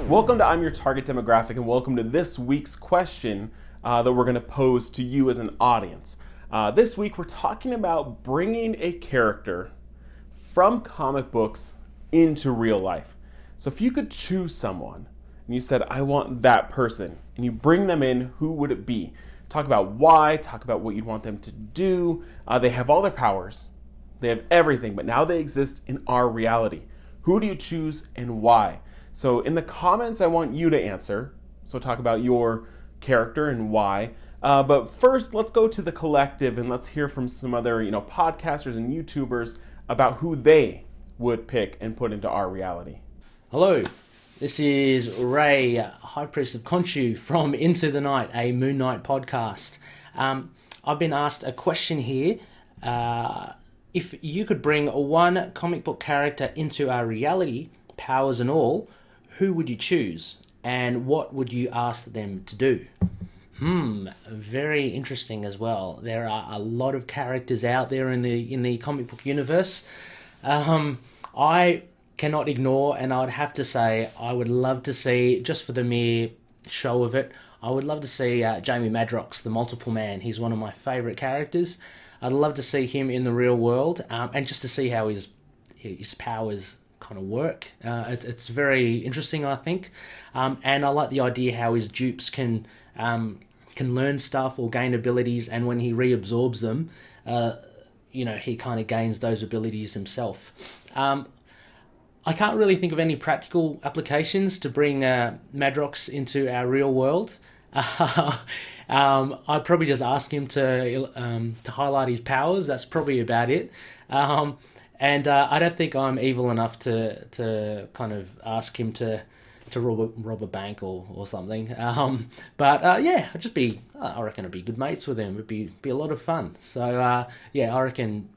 Welcome to I'm Your Target Demographic, and welcome to this week's question that we're going to pose to you as an audience. This week we're talking about bringing a character from comic books into real life. So if you could choose someone, and you said, I want that person, and you bring them in, who would it be? Talk about why, talk about what you'd want them to do. They have all their powers, they have everything, but now they exist in our reality. Who do you choose and why? So in the comments, I want you to answer. So talk about your character and why. But first, let's go to the collective and let's hear from some other, podcasters and YouTubers about who they would pick and put into our reality. Hello, this is Ray, High Priest of Khonshu from Into the Night, a Moon Knight podcast. I've been asked a question here. If you could bring one comic book character into our reality, powers and all, who would you choose? And what would you ask them to do? Very interesting as well. There are a lot of characters out there in the comic book universe. I cannot ignore, and I'd have to say, I would love to see, just for the mere show of it, I would love to see Jamie Madrox, the Multiple Man. He's one of my favourite characters. I'd love to see him in the real world, and just to see how his powers kind of work. It's very interesting, I think, and I like the idea how his dupes can learn stuff or gain abilities, and when he reabsorbs them, he kind of gains those abilities himself. I can't really think of any practical applications to bring Madrox into our real world. I'd probably just ask him to highlight his powers. That's probably about it. And I don't think I'm evil enough to kind of ask him to rob a bank or something. I reckon I'd be good mates with him. It'd be a lot of fun. So I reckon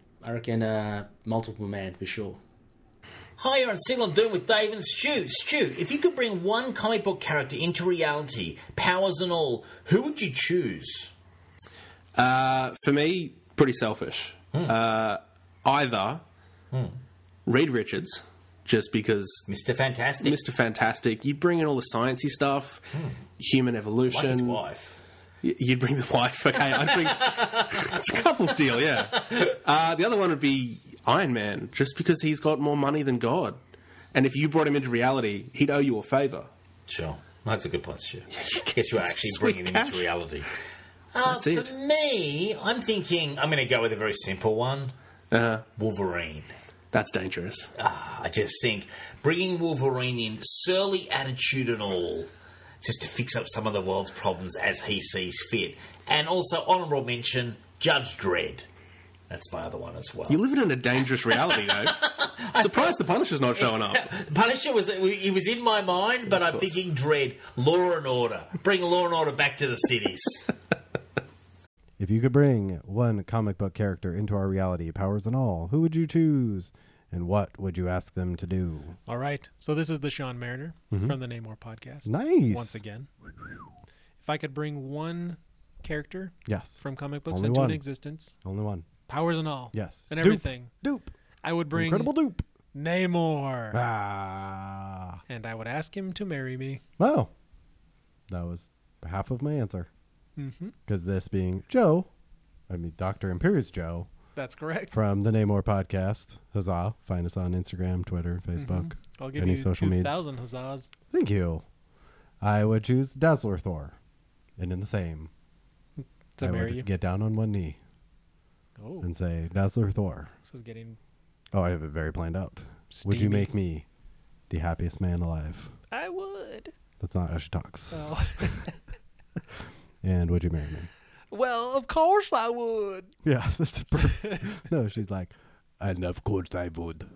Multiple Man for sure. Hi, you're on Signal Doom with Dave and Stu. Stu, if you could bring one comic book character into reality, powers and all, who would you choose? For me, pretty selfish. Either Reed Richards, just because... Mr. Fantastic. Mr. Fantastic. You'd bring in all the sciencey stuff, human evolution. Like his wife. You'd bring the wife. Okay, I'd bring... It's a couple's deal, yeah. The other one would be Iron Man, just because he's got more money than God. And if you brought him into reality, he'd owe you a favour. Sure. That's a good point, Stu. I guess you're actually bringing him into reality. For me, I'm thinking... I'm going to go with a very simple one. Wolverine. That's dangerous. I just think bringing Wolverine in, surly attitude and all, just to fix up some of the world's problems as he sees fit. And also, honourable mention, Judge Dredd. That's my other one as well. You're living in a dangerous reality, though. Surprised the Punisher's not showing up. Punisher was in my mind, but I'm thinking Dredd, Law and Order. Bring Law and Order back to the cities. If you could bring one comic book character into our reality, powers and all, who would you choose? And what would you ask them to do? All right. So this is the Shaun Mariner from the NamorPodcast. Nice. Once again. If I could bring one character yes, from comic books only into one. an existence. Only one. Powers and all. Yes. And everything. Dupe. I would bring... Incredible dupe. Namor. Ah. And I would ask him to marry me. Wow. That was half of my answer. Because this being Dr. Imperius Joe. That's correct. From the NamorPodcast. Huzzah. Find us on Instagram, Twitter, Facebook. I'll give any you social 2,000 huzzahs. Thank you. I would choose Dazzler Thor. And in the same. To marry you? Get down on one knee. Oh. And say, Dazzler Thor. This is getting... Oh, I have it very planned out. Steamy. Would you make me the happiest man alive? I would. That's not how she talks. Oh. And would you marry me? Well, of course I would. Yeah, that's perfect. No, she's like, and of course I would.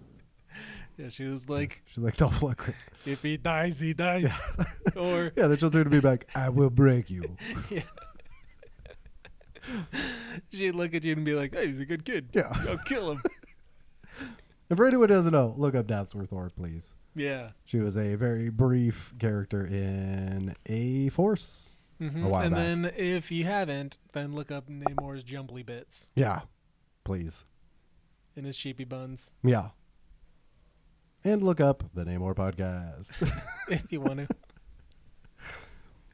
Yeah, she was like... She's like, Dolph Lundgren. If he dies, he dies. Yeah. Or... Yeah, then she'll turn to me back, I will break you. Yeah. She'd look at you and be like, hey, he's a good kid. Yeah. I'll kill him. And for anyone who doesn't know, look up Dazzler Thor, please. Yeah. She was a very brief character in A-Force a while and back. then if you haven't, then look up Namor's jumbly bits. Yeah, please. In his sheepy buns. Yeah. and look up the NamorPodcast. If you want to.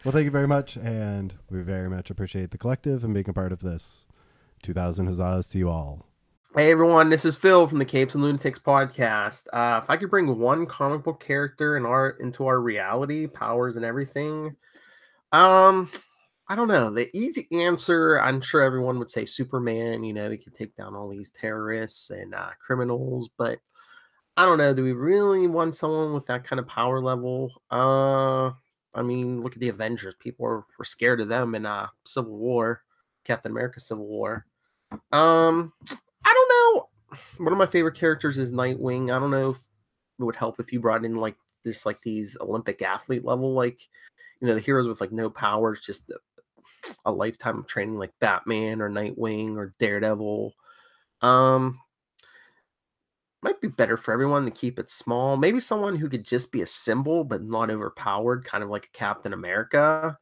Well, thank you very much, and we very much appreciate the collective and being a part of this. 2,000 huzzahs to you all. Hey everyone, this is Phil from the Capes and Lunatics podcast. If I could bring one comic book character into our reality, powers and everything, I don't know. The easy answer, I'm sure everyone would say Superman. You know, he could take down all these terrorists and criminals, but I don't know. Do we really want someone with that kind of power level? I mean, look at the Avengers. People were scared of them in Civil War, Captain America Civil War. I don't know. One of my favorite characters is Nightwing. I don't know if it would help if you brought in like these Olympic athlete level, like, you know, the heroes with like no powers, just a lifetime of training, like Batman or Nightwing or Daredevil. Might be better for everyone to keep it small. Maybe someone who could just be a symbol but not overpowered, kind of like a Captain America.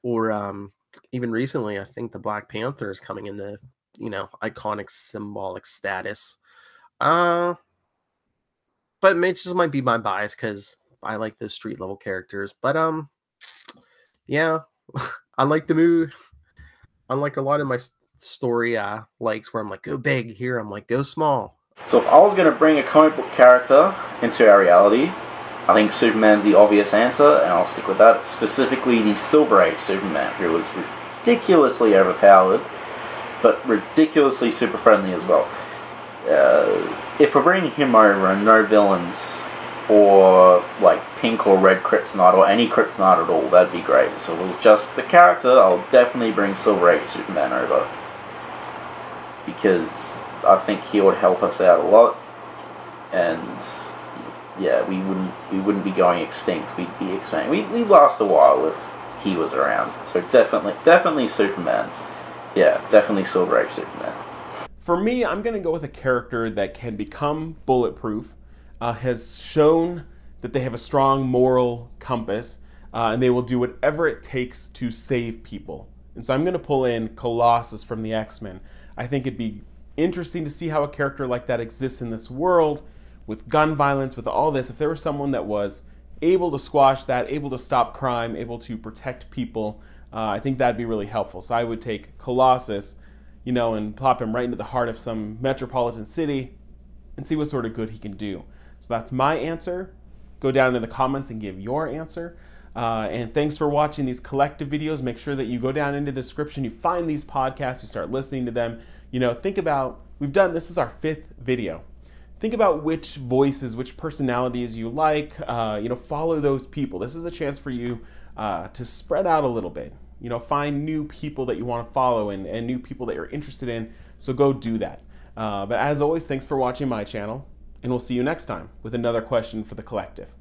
Or even recently, I think the Black Panther is coming into, you know, iconic symbolic status. But it just might be my bias because I like those street level characters. But yeah, I like the move. Unlike a lot of my story likes where I'm like, go big, here I'm like, go small. So if I was going to bring a comic book character into our reality, I think Superman's the obvious answer, and I'll stick with that. Specifically the Silver Age Superman, who was ridiculously overpowered, but ridiculously super friendly as well. If we're bringing him over and no villains, or like pink or red kryptonite, or any kryptonite at all, that'd be great. So if it was just the character, I'll definitely bring Silver Age Superman over, because I think he would help us out a lot, and yeah, we wouldn't be going extinct. We'd be expanding. We'd last a while if he was around. So definitely Superman. Yeah, definitely Silver Age Superman. For me, I'm going to go with a character that can become bulletproof, has shown that they have a strong moral compass, and they will do whatever it takes to save people. And so I'm going to pull in Colossus from the X-Men. I think it'd be interesting to see how a character like that exists in this world, with gun violence, with all this. If there was someone that was able to squash that, able to stop crime, able to protect people, I think that'd be really helpful. So I would take Colossus, you know, and plop him right into the heart of some metropolitan city and see what sort of good he can do. So that's my answer. Go down in the comments and give your answer. And thanks for watching these collective videos. Make sure that you go down into the description, you find these podcasts, you start listening to them. You know, think about, this is our 5th video. Think about which voices, which personalities you like, you know, follow those people. This is a chance for you to spread out a little bit. You know, find new people that you want to follow and new people that you're interested in. So go do that. But as always, thanks for watching my channel, and we'll see you next time with another question for the collective.